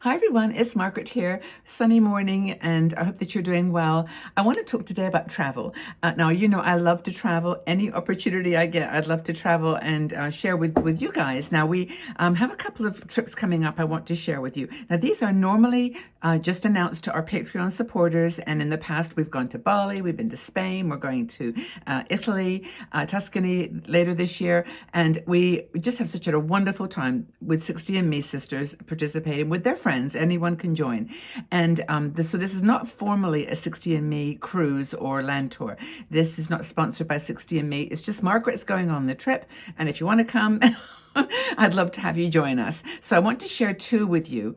Hi everyone, it's Margaret here. Sunny morning, and I hope that you're doing well. I want to talk today about travel. Now, you know, I love to travel. Any opportunity I get, I'd love to travel and share with you guys. Now, we have a couple of trips coming up I want to share with you. Now, these are normally just announced to our Patreon supporters, and in the past, we've gone to Bali, we've been to Spain, we're going to Italy, Tuscany later this year, and we just have such a wonderful time with 60 and Me sisters participating with their friends. Anyone can join. And so this is not formally a 60 and Me cruise or land tour. This is not sponsored by 60 and Me. It's just Margaret's going on the trip. And if you want to come, I'd love to have you join us. So I want to share two with you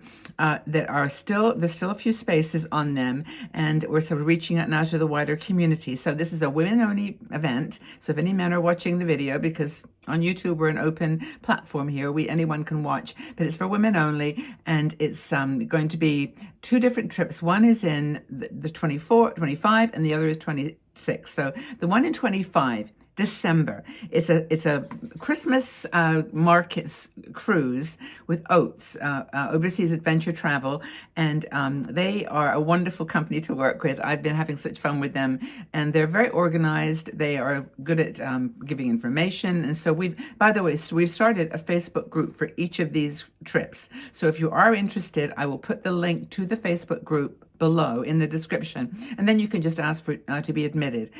there's still a few spaces on them, and we're sort of reaching out now to the wider community. So this is a women-only event. So if any men are watching the video, because on YouTube we're an open platform here, anyone can watch, but it's for women only, and it's going to be two different trips. One is in the 24, 25, and the other is 26. So the one in 25, December. It's a Christmas markets cruise with Oats, Overseas Adventure Travel, and they are a wonderful company to work with. I've been having such fun with them, and they're very organized. They are good at giving information, and so by the way, we've started a Facebook group for each of these trips. So if you are interested, I will put the link to the Facebook group below in the description, and then you can just ask for to be admitted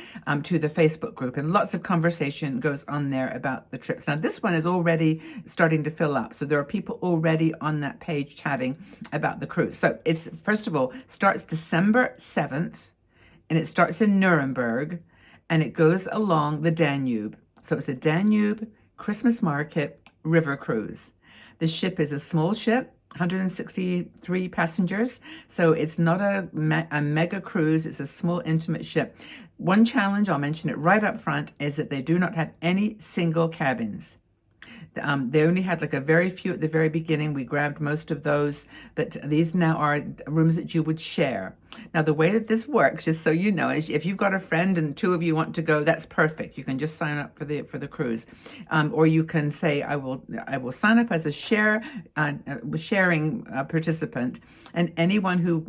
to the Facebook group, and lots of conversation goes on there about the trips. Now this one is already starting to fill up, so there are people already on that page chatting about the cruise. So it's, first of all, starts December 7th, and it starts in Nuremberg, and it goes along the Danube. So it's a Danube Christmas market river cruise. The ship is a small ship, 163 passengers, so it's not a mega cruise. It's a small, intimate ship. One challenge, I'll mention it right up front, is that they do not have any single cabins. They only had like a very few at the very beginning. We grabbed most of those, but these now are rooms that you would share. Now, the way that this works, just so you know, is if you've got a friend and two of you want to go, that's perfect. You can just sign up for the cruise, or you can say, I will sign up as a sharing participant, and anyone who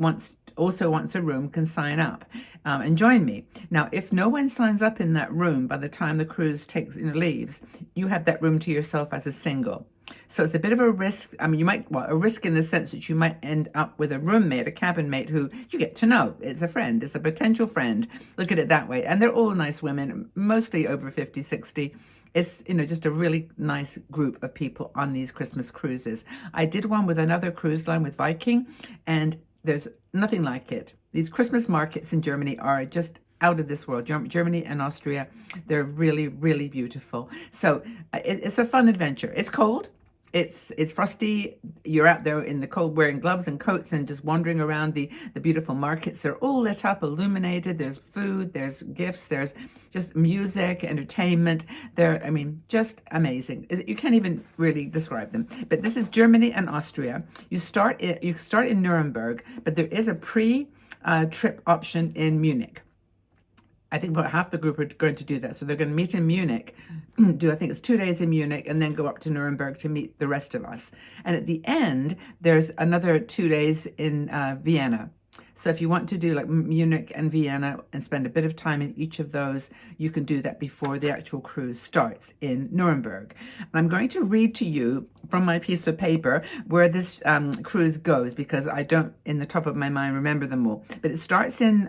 also wants a room can sign up and join me. Now, if no one signs up in that room by the time the cruise leaves, you have that room to yourself as a single. So it's a bit of a risk. I mean, a risk in the sense that you might end up with a roommate, a cabin mate who you get to know. It's a friend, it's a potential friend. Look at it that way. And they're all nice women, mostly over 50, 60. It's, just a really nice group of people on these Christmas cruises. I did one with another cruise line with Viking, and there's nothing like it. These Christmas markets in Germany are just out of this world. Germany and Austria, they're really, really beautiful. So it's a fun adventure. It's cold. It's frosty. You're out there in the cold wearing gloves and coats and just wandering around the beautiful markets. They're all lit up, illuminated. There's food, there's gifts, there's just music, entertainment. Just amazing. You can't even really describe them. But this is Germany and Austria. You start in Nuremberg, but there is a pre-trip option in Munich. I think about half the group are going to do that. So they're going to meet in Munich, I think it's 2 days in Munich, and then go up to Nuremberg to meet the rest of us. And at the end, there's another 2 days in Vienna. So if you want to do like Munich and Vienna and spend a bit of time in each of those, you can do that before the actual cruise starts in Nuremberg. And I'm going to read to you from my piece of paper where this cruise goes, because I don't, in the top of my mind, remember them all. But it starts in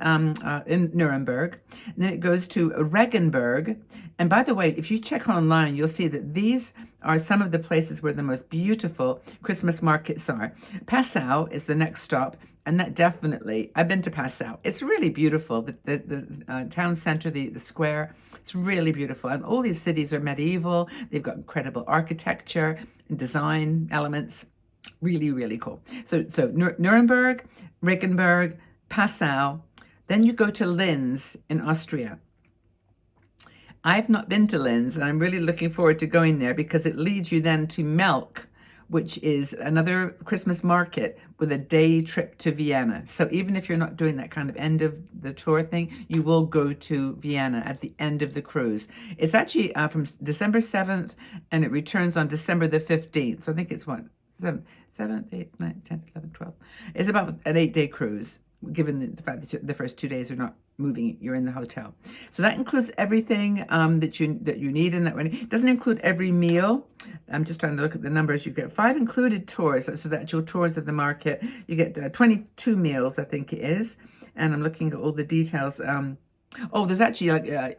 Nuremberg, and then it goes to Regensburg. And by the way, if you check online, you'll see that these are some of the places where the most beautiful Christmas markets are. Passau is the next stop. And that definitely, I've been to Passau. It's really beautiful. The town center, the square, it's really beautiful. And all these cities are medieval. They've got incredible architecture and design elements. Really, really cool. So Nuremberg, Regensburg, Passau. Then you go to Linz in Austria. I've not been to Linz, and I'm really looking forward to going there, because it leads you then to Melk, which is another Christmas market with a day trip to Vienna. So even if you're not doing that kind of end of the tour thing, you will go to Vienna at the end of the cruise. It's actually from December 7th, and it returns on December the 15th. So I think it's 7th, 8th, 9th, 10th, 11th, 12th. It's about an 8-day cruise, given the fact that the first 2 days are not moving, you're in the hotel. So that includes everything that you need in that one. It doesn't include every meal. I'm just trying to look at the numbers. You get 5 included tours, so that's your tours of the market. You get 22 meals, I think it is. And I'm looking at all the details. Oh, there's actually like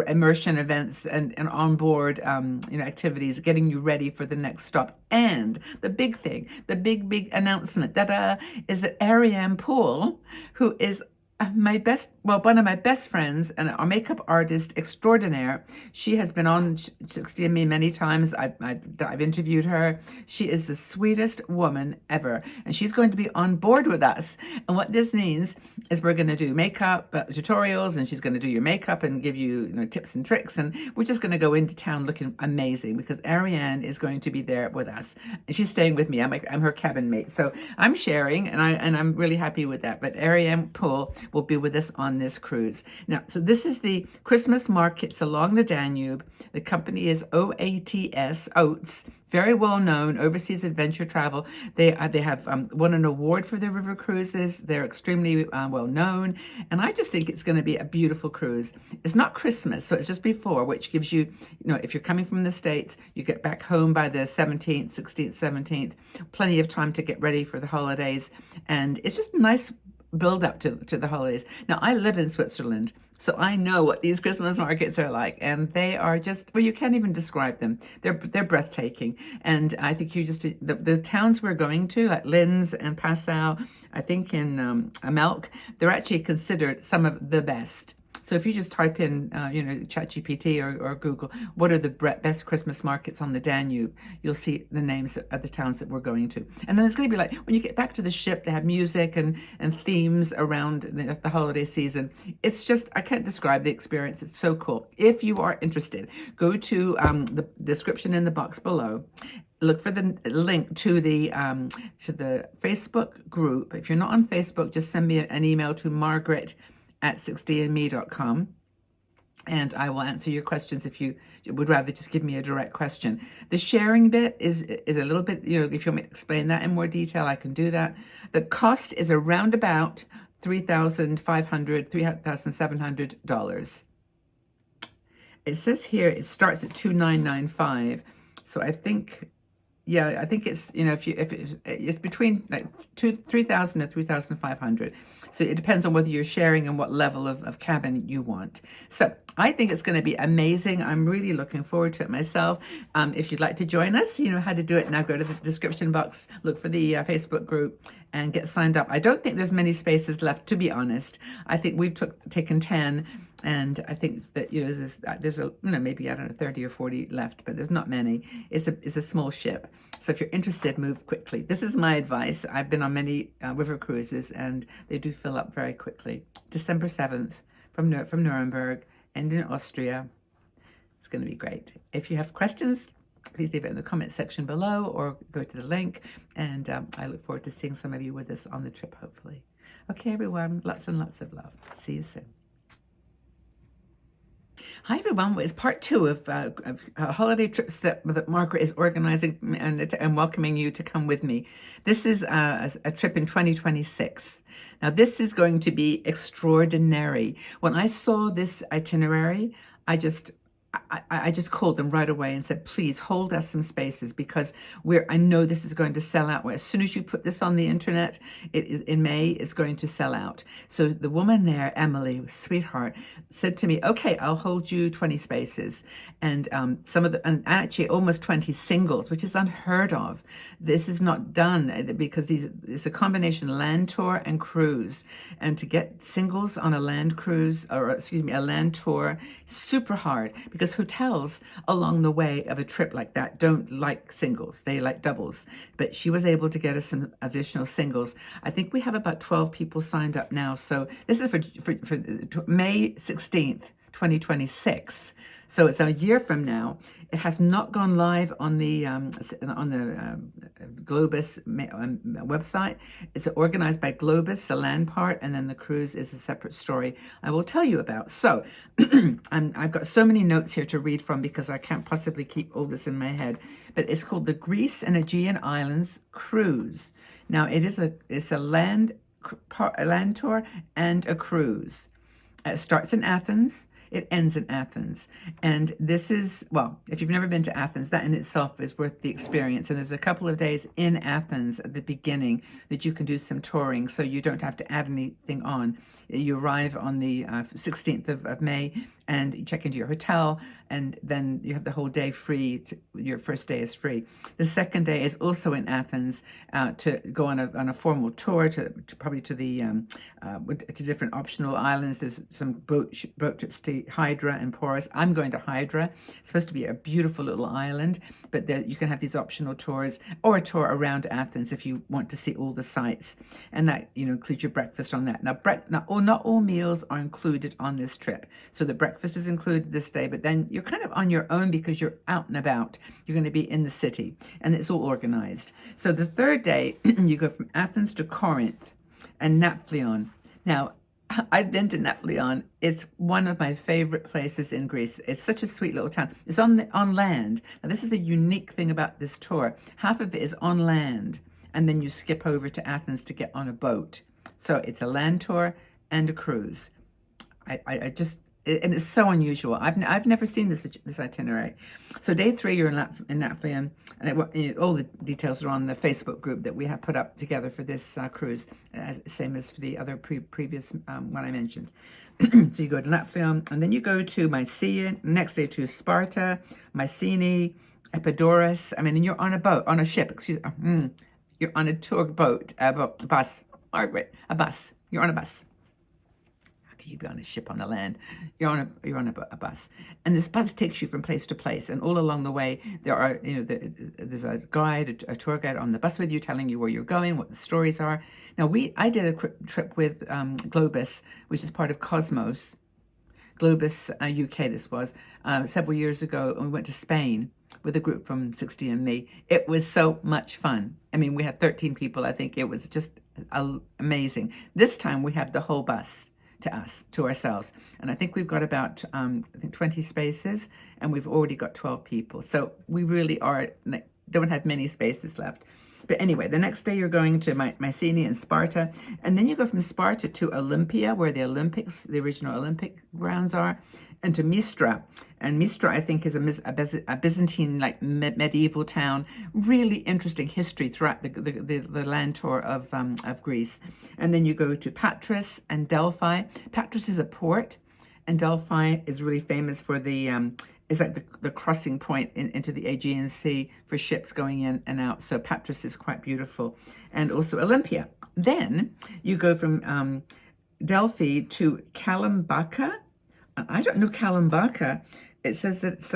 immersion events and onboard activities, getting you ready for the next stop. And the big thing, the big announcement that is that Ariane Poole, who is one of my best friends and our makeup artist extraordinaire. She has been on 60andMe many times. I've interviewed her. She is the sweetest woman ever, and she's going to be on board with us. And what this means is we're going to do makeup tutorials, and she's going to do your makeup and give you, tips and tricks. And we're just going to go into town looking amazing because Ariane is going to be there with us, and she's staying with me. I'm her cabin mate, so I'm sharing, and I'm really happy with that. But Ariane Poole will be with us on this cruise. Now, so this is the Christmas markets along the Danube. The company is Oats, very well known, overseas adventure travel. They have won an award for their river cruises. They're extremely well known, and I just think it's going to be a beautiful cruise. It's not Christmas, so it's just before, which gives you, if you're coming from the States, you get back home by the 17th, 16th, 17th, plenty of time to get ready for the holidays, and it's just nice build up to the holidays. Now, I live in Switzerland, so I know what these Christmas markets are like, and they are just, well, you can't even describe them. They're breathtaking. And I think the towns we're going to, like Linz and Passau, I think in Amelk, they're actually considered some of the best. So if you just type in, ChatGPT or Google, what are the best Christmas markets on the Danube, you'll see the names of the towns that we're going to. And then it's going to be like, when you get back to the ship, they have music and themes around the holiday season. It's just, I can't describe the experience. It's so cool. If you are interested, go to the description in the box below. Look for the link to the Facebook group. If you're not on Facebook, just send me an email to Margaret at 60andme.com, and I will answer your questions if you would rather just give me a direct question. The sharing bit is a little bit, if you want me to explain that in more detail, I can do that. The cost is around about $3,500, $3,700. It says here it starts at $2,995, so I think. Yeah, I think it's, if it's between like 3,000 and 3,500. So it depends on whether you're sharing and what level of cabin you want. So I think it's going to be amazing. I'm really looking forward to it myself. If you'd like to join us, you know how to do it. Now go to the description box, look for the Facebook group, and get signed up. I don't think there's many spaces left, to be honest. I think we've taken 10. And I think that there's maybe 30 or 40 left, but there's not many. It's a small ship, so if you're interested, move quickly. This is my advice. I've been on many river cruises, and they do fill up very quickly. December 7th from Nuremberg and in Austria. It's going to be great. If you have questions, please leave it in the comment section below or go to the link. And I look forward to seeing some of you with us on the trip, hopefully. Okay, everyone, lots and lots of love. See you soon. Hi everyone, it's part 2 of holiday trips that Margaret is organizing and welcoming you to come with me. This is a trip in 2026. Now this is going to be extraordinary. When I saw this itinerary, I just called them right away and said, please hold us some spaces because I know this is going to sell out. As soon as you put this on the internet, in May, it's going to sell out. So the woman there, Emily, sweetheart, said to me, okay, I'll hold you 20 spaces. And and actually almost 20 singles, which is unheard of. This is not done because it's a combination land tour and cruise. And to get singles on a land cruise, a land tour, super hard. Because hotels along the way of a trip like that don't like singles, they like doubles. But she was able to get us some additional singles. I think we have about 12 people signed up now. So this is for May 16th, 2026. So it's a year from now. It has not gone live on the Globus website. It's organized by Globus, the land part, and then the cruise is a separate story I will tell you about. So I've got so many notes here to read from because I can't possibly keep all this in my head. But it's called the Greece and Aegean Islands Cruise. Now it's a land tour and a cruise. It starts in Athens. It ends in Athens. And this is, well, if you've never been to Athens, that in itself is worth the experience. And there's a couple of days in Athens at the beginning that you can do some touring, so you don't have to add anything on. You arrive on the 16th of May, and you check into your hotel, and then you have the whole day free. Your first day is free. The second day is also in Athens to go on a formal tour probably to the to different optional islands. There's some boat trips to Hydra and Poros. I'm going to Hydra. It's supposed to be a beautiful little island, but you can have these optional tours or a tour around Athens if you want to see all the sites, and that includes your breakfast on that. Now, not all meals are included on this trip, so the breakfast is included this day, but then you're kind of on your own because you're out and about. You're going to be in the city, and it's all organized. So the third day, you go from Athens to Corinth and Naphtalion. Now, I've been to Naphtalion. It's one of my favorite places in Greece. It's such a sweet little town. It's on land. Now, this is the unique thing about this tour. Half of it is on land, and then you skip over to Athens to get on a boat. So it's a land tour and a cruise. And it's so unusual. I've never seen this itinerary. So day 3, you're in Naphtalion, and all the details are on the Facebook group that we have put up together for this cruise, same as for the other previous one I mentioned. So you go to Naphtalion, and then you go to Mycenae. Next day to Sparta, Mycenae, Epidaurus. I mean, and you're on a boat, on a ship. You're on a tour boat, a bus. Margaret, a bus. You're on a bus. You'd be on a ship on the land. You're on a bus, and this bus takes you from place to place. And all along the way, there are there's a guide, a tour guide on the bus with you, telling you where you're going, what the stories are. Now I did a trip with Globus, which is part of Cosmos. Globus UK. This was several years ago, and we went to Spain with a group from 60andMe. It was so much fun. I mean, we had 13 people. I think it was just amazing. This time we have the whole bus to ourselves, and I think we've got about 20 spaces, and we've already got 12 people, so we really don't have many spaces left. But anyway, the next day you're going to Mycenae and Sparta, and then you go from Sparta to Olympia, where the original Olympic grounds are, and to Mistra. And Mistra, I think, is a Byzantine, medieval town. Really interesting history throughout the land tour of Greece. And then you go to Patras and Delphi. Patras is a port, and Delphi is really famous for is like the crossing point into the Aegean Sea for ships going in and out. So Patras is quite beautiful. And also Olympia. Then you go from Delphi to Kalambaka. I don't know Kalambaka. It says that it's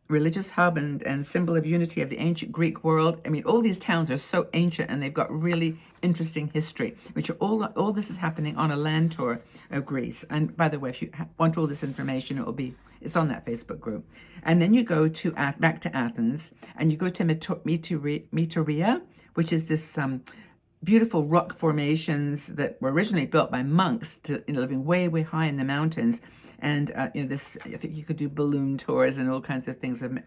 religious hub and symbol of unity of the ancient Greek world. I mean, all these towns are so ancient, and they've got really interesting history, which are all this is happening on a land tour of Greece. And by the way, if you want all this information, it's on that Facebook group. And then you go back to Athens, and you go to Metaria, which is this beautiful rock formations that were originally built by monks living way high in the mountains. And I think you could do balloon tours and all kinds of things. I'm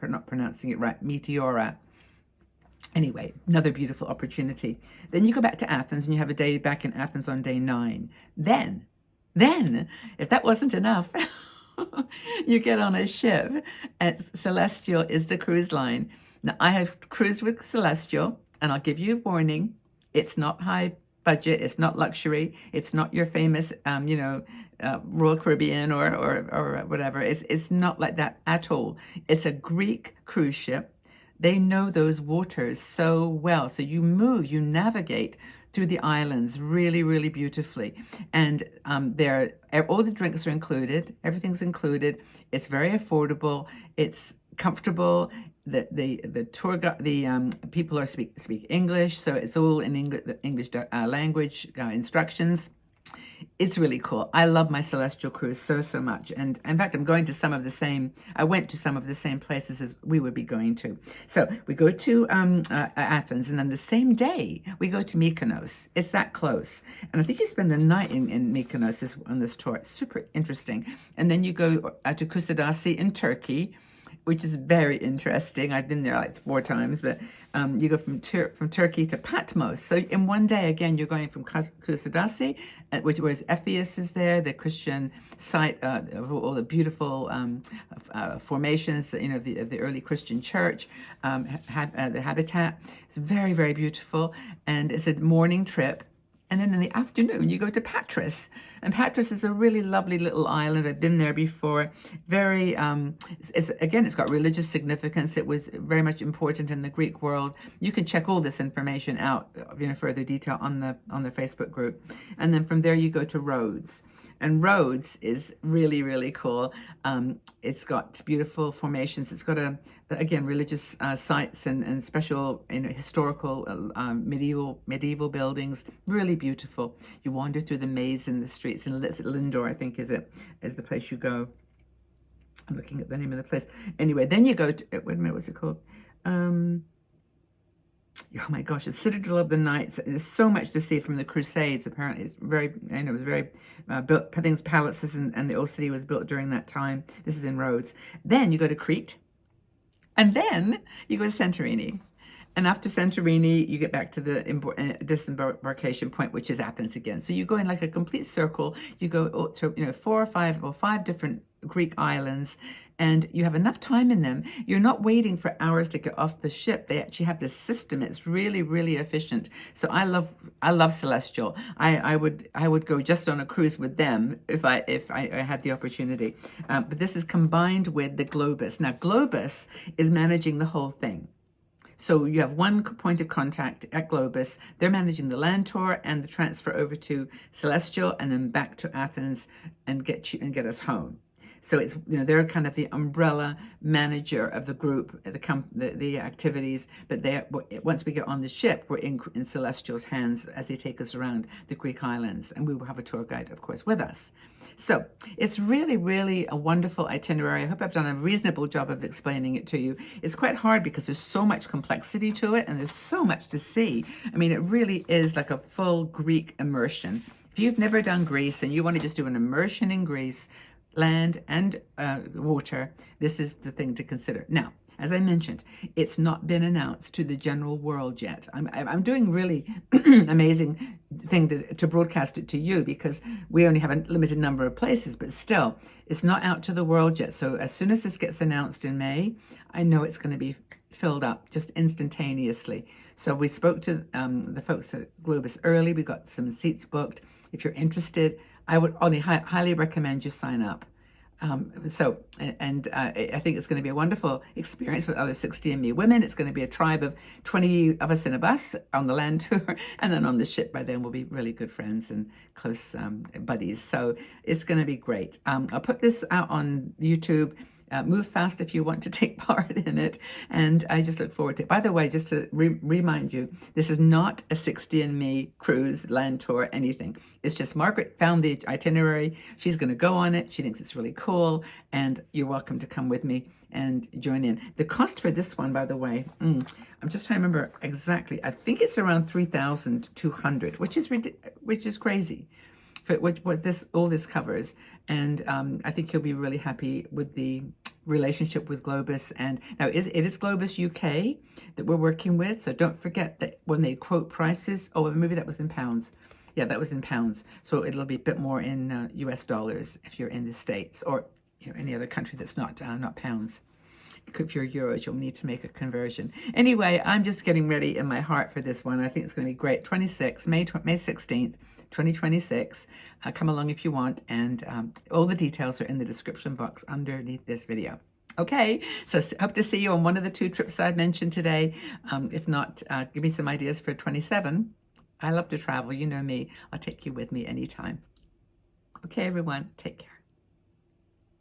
not pronouncing it right. Meteora. Anyway, another beautiful opportunity. Then you go back to Athens, and you have a day back in Athens on day 9. Then, if that wasn't enough, you get on a ship. And Celestial is the cruise line. Now, I have cruised with Celestial, and I'll give you a warning. It's not high budget. It's not luxury. It's not your famous, Royal Caribbean or whatever. It's not like that at all. It's a Greek cruise ship. They know those waters so well. So you navigate through the islands really, really beautifully. And all the drinks are included. Everything's included. It's very affordable. It's comfortable. The tour guide, people speak English, so it's all in English language instructions. It's really cool. I love my Celestial cruise so much, and in fact, I went to some of the same places as we would be going to. So we go to Athens, and then the same day we go to Mykonos. It's that close, and I think you spend the night in Mykonos on this tour. It's super interesting, and then you go to Kusadasi in Turkey. which is very interesting. I've been there like 4 times, but you go from Turkey to Patmos. So in one day, again, you're going from Kusadasi, which whereas Ephesus is there, the Christian site of all the beautiful formations, of the early Christian church, the habitat. It's very, very beautiful, and it's a morning trip. And then in the afternoon, you go to Patras. And Patras is a really lovely little island. I've been there before. Very, it's got religious significance. It was very much important in the Greek world. You can check all this information out, further detail on the Facebook group. And then from there, you go to Rhodes. And Rhodes is really, really cool. It's got beautiful formations. It's got again, religious sites and special, historical medieval buildings. Really beautiful. You wander through the maze in the streets, and Lindor, I think, is the place you go. I'm looking at the name of the place. Anyway, then you go to, wait a minute, what's it called? Oh my gosh, the Citadel of the Knights. There's so much to see from the Crusades. Apparently, it's very, it was very built. I think it's palaces, and the old city was built during that time. This is in Rhodes. Then you go to Crete, and then you go to Santorini. And after Santorini, you get back to the disembarkation point, which is Athens again. So you go in like a complete circle. You go to 5 different Greek islands, and you have enough time in them. You're not waiting for hours to get off the ship. They actually have this system. It's really, really efficient. So I love Celestial. I would go just on a cruise with them if I had the opportunity. But this is combined with the Globus. Now Globus is managing the whole thing. So you have one point of contact at Globus. They're managing the land tour and the transfer over to Celestial, and then back to Athens and get us home. So it's they're kind of the umbrella manager of the group, the activities. But once we get on the ship, we're in Celestial's hands as they take us around the Greek islands, and we will have a tour guide, of course, with us. So it's really, really a wonderful itinerary. I hope I've done a reasonable job of explaining it to you. It's quite hard because there's so much complexity to it, and there's so much to see. I mean, it really is like a full Greek immersion. If you've never done Greece and you want to just do an immersion in Greece, land and water, this is the thing to consider. Now, as I mentioned, it's not been announced to the general world yet. I'm doing really amazing thing to broadcast it to you, because we only have a limited number of places, but still, it's not out to the world yet. So as soon as this gets announced in May, I know it's going to be filled up just instantaneously. So we spoke to the folks at Globus early. We got some seats booked. If you're interested, I would only highly recommend you sign up. I think it's going to be a wonderful experience with other 60andMe women. It's going to be a tribe of 20 of us in a bus on the land tour, and then on the ship by then we'll be really good friends and close buddies. So it's going to be great. I'll put this out on YouTube. Move fast if you want to take part in it, and I just look forward to it. By the way, just to remind you, this is not a 60andMe cruise, land tour, anything. It's just Margaret found the itinerary. She's going to go on it. She thinks it's really cool, and you're welcome to come with me and join in. The cost for this one, by the way, I'm just trying to remember exactly. I think it's around $3,200, which is crazy for what all this covers. And I think you'll be really happy with the relationship with Globus. And now it is Globus UK that we're working with. So don't forget that when they quote prices, maybe that was in pounds. Yeah, that was in pounds. So it'll be a bit more in US dollars if you're in the States, or any other country that's not pounds. If you're euros, you'll need to make a conversion. Anyway, I'm just getting ready in my heart for this one. I think it's going to be great. May 16th. 2026. Come along if you want, and all the details are in the description box underneath this video. Okay, so hope to see you on one of the 2 trips I've mentioned today. If not, give me some ideas for 27. I love to travel. You know me. I'll take you with me anytime. Okay, everyone, take care.